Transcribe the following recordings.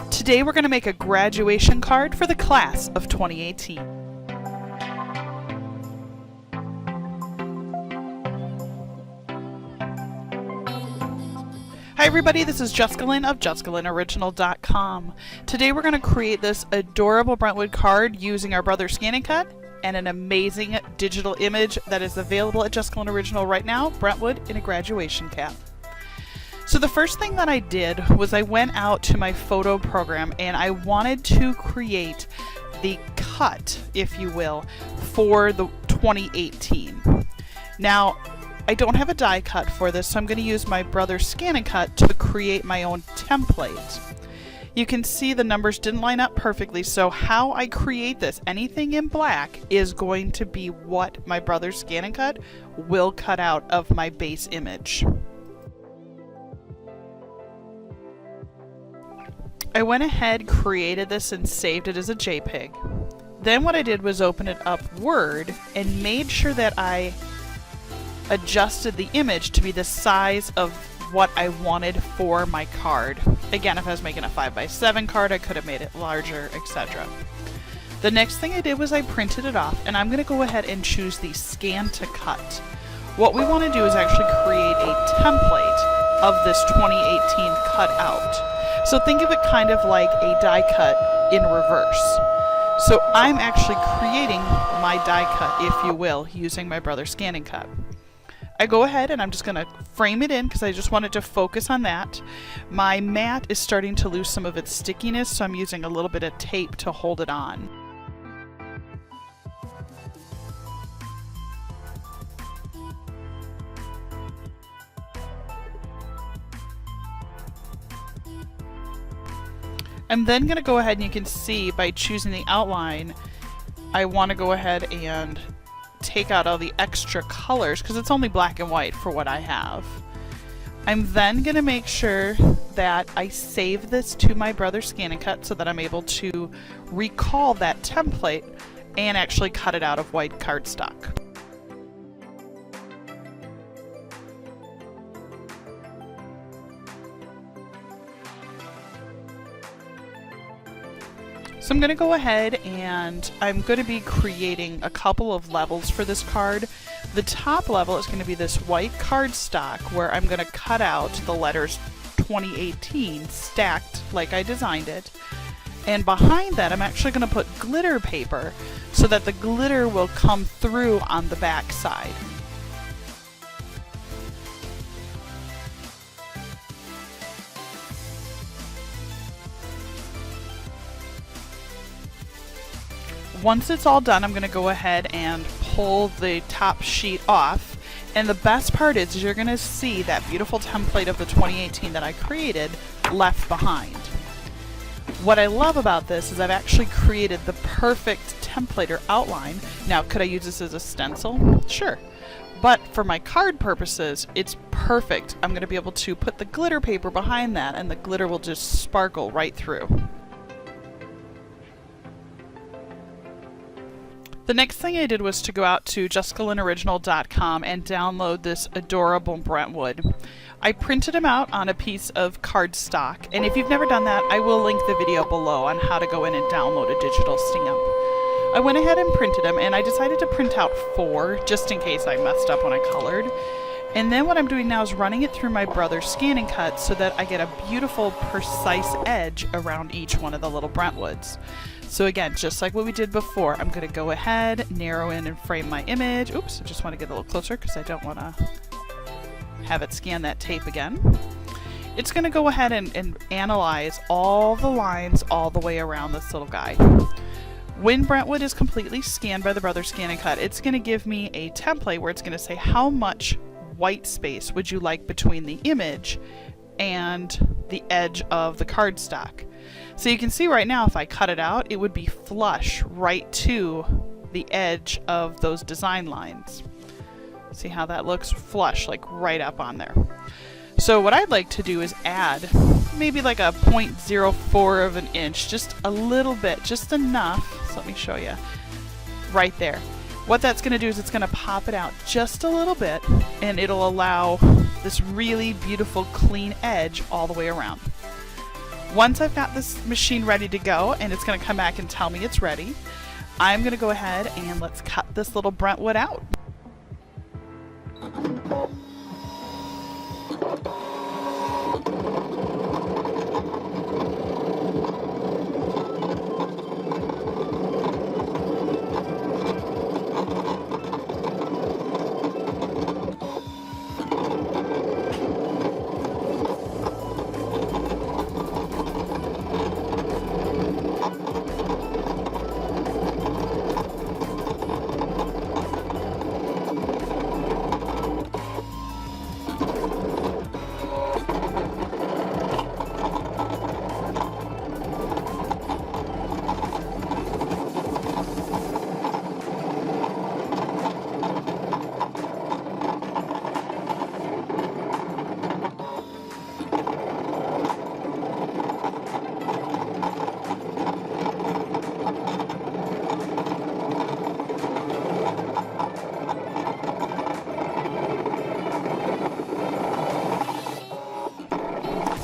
Today we're going to make a graduation card for the class of 2018. Hi everybody, this is Jessica Lynn of JessicaLynnOriginal.com. Today we're going to create this adorable Brentwood card using our Brother Scan and Cut and an amazing digital image that is available at Jessica Lynn Original right now, Brentwood in a graduation cap. So the first thing that I did was I went out to my photo program and I wanted to create the cut, if you will, for the 2018. Now, I don't have a die cut for this, so I'm going to use my Brother Scan and Cut to create my own template. You can see the numbers didn't line up perfectly, so how I create this, anything in black, is going to be what my Brother Scan and Cut will cut out of my base image. I went ahead, created this, and saved it as a JPEG. Then what I did was open it up Word and made sure that I adjusted the image to be the size of what I wanted for my card. Again, if I was making a 5x7 card, I could have made it larger, etc. The next thing I did was I printed it off, and I'm going to go ahead and choose the Scan to Cut. What we want to do is actually create a template of this 2018 cutout. So think of it kind of like a die cut in reverse. So I'm actually creating my die cut, if you will, using my Brother Scan and Cut. I go ahead and I'm just going to frame it in because I just wanted to focus on that. My mat is starting to lose some of its stickiness, so I'm using a little bit of tape to hold it on. I'm then going to go ahead and you can see by choosing the outline, I want to go ahead and take out all the extra colors because it's only black and white for what I have. I'm then going to make sure that I save this to my Brother Scan and Cut so that I'm able to recall that template and actually cut it out of white cardstock. So I'm going to go ahead and I'm going to be creating a couple of levels for this card. The top level is going to be this white cardstock where I'm going to cut out the letters 2018 stacked like I designed it. And behind that I'm actually going to put glitter paper so that the glitter will come through on the back side. Once it's all done, I'm going to go ahead and pull the top sheet off. And the best part is you're going to see that beautiful template of the 2018 that I created left behind. What I love about this is I've actually created the perfect template or outline. Now, could I use this as a stencil? Sure. But for my card purposes, it's perfect. I'm going to be able to put the glitter paper behind that and the glitter will just sparkle right through. The next thing I did was to go out to JessicaLynnOriginal.com and download this adorable Brentwood. I printed them out on a piece of cardstock, and if you've never done that, I will link the video below on how to go in and download a digital stamp. I went ahead and printed them, and I decided to print out 4 just in case I messed up when I colored. And then what I'm doing now is running it through my Brother Scan and Cut so that I get a beautiful, precise edge around each one of the little Brentwoods. So again, just like what we did before, I'm going to go ahead, narrow in and frame my image. Oops, I just want to get a little closer because I don't want to have it scan that tape again. It's going to go ahead and analyze all the lines all the way around this little guy. When Brentwood is completely scanned by the Brother Scan and Cut, it's going to give me a template where it's going to say how much white space would you like between the image and the edge of the cardstock. So you can see right now if I cut it out, it would be flush right to the edge of those design lines. See how that looks? Flush, like right up on there. So what I'd like to do is add maybe like a 0.04 of an inch, just a little bit, just enough. So let me show you right there. What that's going to do is it's going to pop it out just a little bit, and it'll allow this really beautiful clean edge all the way around. Once I've got this machine ready to go and it's going to come back and tell me it's ready, I'm going to go ahead and let's cut this little Brentwood out.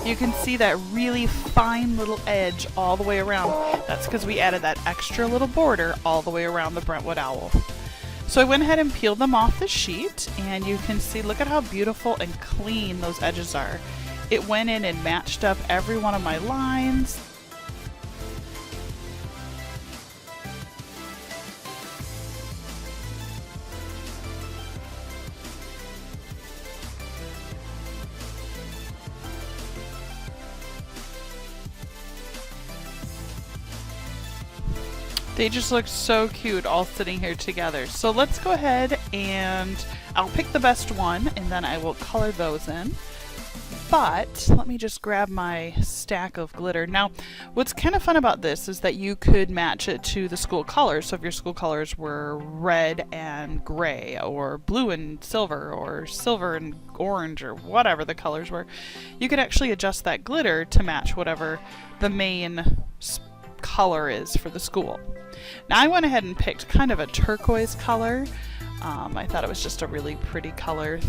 You can see that really fine little edge all the way around. That's because we added that extra little border all the way around the Brentwood owl. So I went ahead and peeled them off the sheet, and you can see, look at how beautiful and clean those edges are. It went in and matched up every one of my lines. They just look so cute all sitting here together. So let's go ahead and I'll pick the best one and then I will color those in. But let me just grab my stack of glitter. Now, what's kind of fun about this is that you could match it to the school colors. So if your school colors were red and gray, or blue and silver, or silver and orange, or whatever the colors were, you could actually adjust that glitter to match whatever the main color is for the school. Now I went ahead and picked kind of a turquoise color. I thought it was just a really pretty color.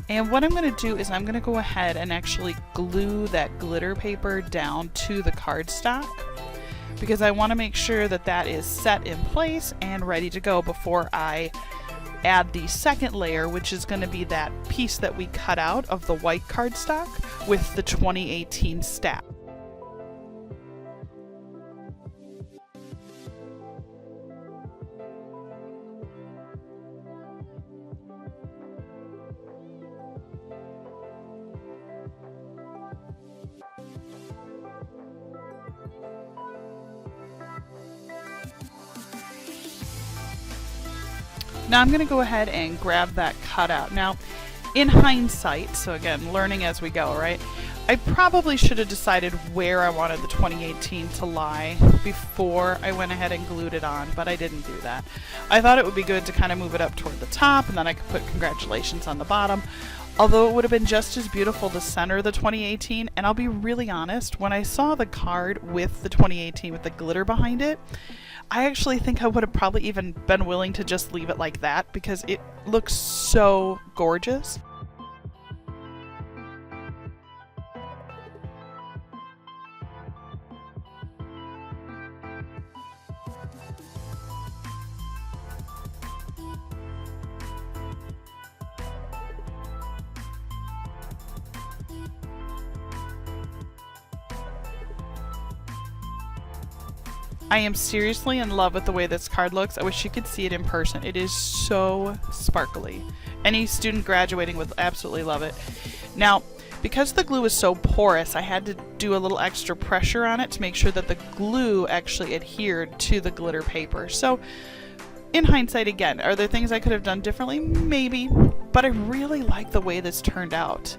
And what I'm going to do is I'm going to go ahead and actually glue that glitter paper down to the cardstock, because I want to make sure that that is set in place and ready to go before I add the second layer, which is going to be that piece that we cut out of the white cardstock with the 2018 stack. Now I'm going to go ahead and grab that cutout. Now, in hindsight, so again, learning as we go, right? I probably should have decided where I wanted the 2018 to lie before I went ahead and glued it on, but I didn't do that. I thought it would be good to kind of move it up toward the top, and then I could put congratulations on the bottom. Although it would have been just as beautiful to center the 2018, and I'll be really honest, when I saw the card with the 2018 with the glitter behind it, I actually think I would have probably even been willing to just leave it like that because it looks so gorgeous. I am seriously in love with the way this card looks. I wish you could see it in person. It is so sparkly. Any student graduating would absolutely love it. Now, because the glue is so porous, I had to do a little extra pressure on it to make sure that the glue actually adhered to the glitter paper. So, in hindsight, again, are there things I could have done differently? Maybe, but I really like the way this turned out.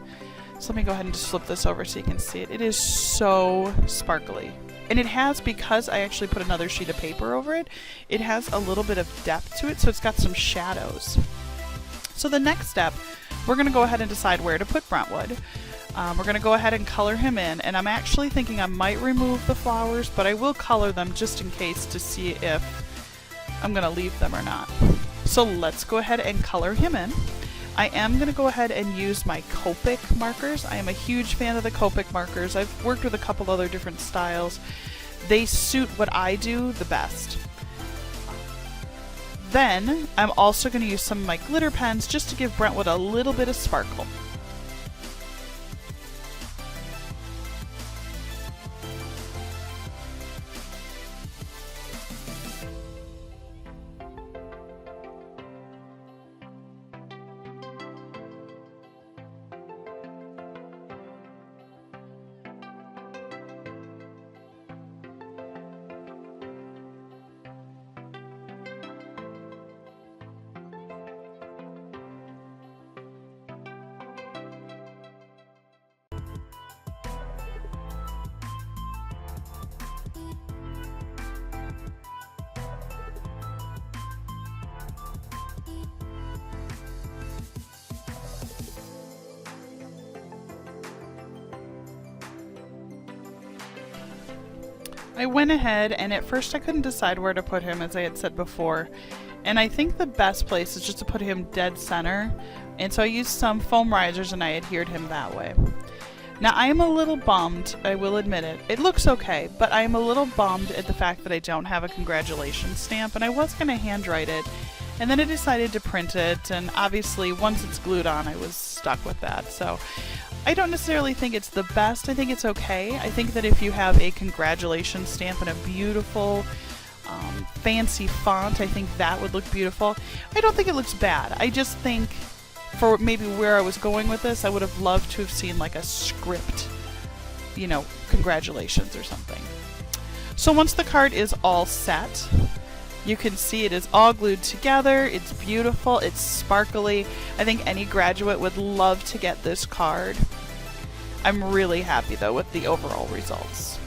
So let me go ahead and just flip this over so you can see it. It is so sparkly. And it has, because I actually put another sheet of paper over it, it has a little bit of depth to it, so it's got some shadows. So the next step, we're going to go ahead and decide where to put Brentwood. We're going to go ahead and color him in, and I'm actually thinking I might remove the flowers, but I will color them just in case to see if I'm going to leave them or not. So let's go ahead and color him in. I am going to go ahead and use my Copic markers. I am a huge fan of the Copic markers. I've worked with a couple other different styles. They suit what I do the best. Then I'm also going to use some of my glitter pens just to give Brentwood a little bit of sparkle. I went ahead, and at first I couldn't decide where to put him, as I had said before, and I think the best place is just to put him dead center, and so I used some foam risers and I adhered him that way. Now I am a little bummed, I will admit it. It looks okay, but I am a little bummed at the fact that I don't have a congratulations stamp, and I was going to handwrite it, and then I decided to print it, and obviously once it's glued on I was stuck with that. So I don't necessarily think it's the best. I think it's okay. I think that if you have a congratulations stamp in a beautiful fancy font, I think that would look beautiful. I don't think it looks bad. I just think for maybe where I was going with this, I would have loved to have seen like a script, you know, congratulations or something. So once the card is all set, you can see it is all glued together. It's beautiful. It's sparkly. I think any graduate would love to get this card. I'm really happy though with the overall results.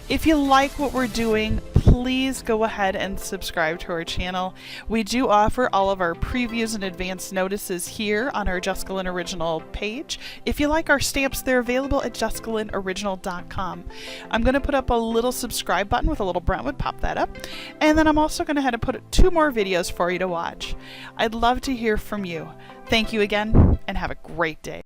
If you like what we're doing, please go ahead and subscribe to our channel. We do offer all of our previews and advance notices here on our Jessica Lynn Original page. If you like our stamps, they're available at JessicaLynnOriginal.com. I'm going to put up a little subscribe button with a little Brentwood, pop that up, and then I'm also going to head and put 2 more videos for you to watch. I'd love to hear from you. Thank you again, and have a great day.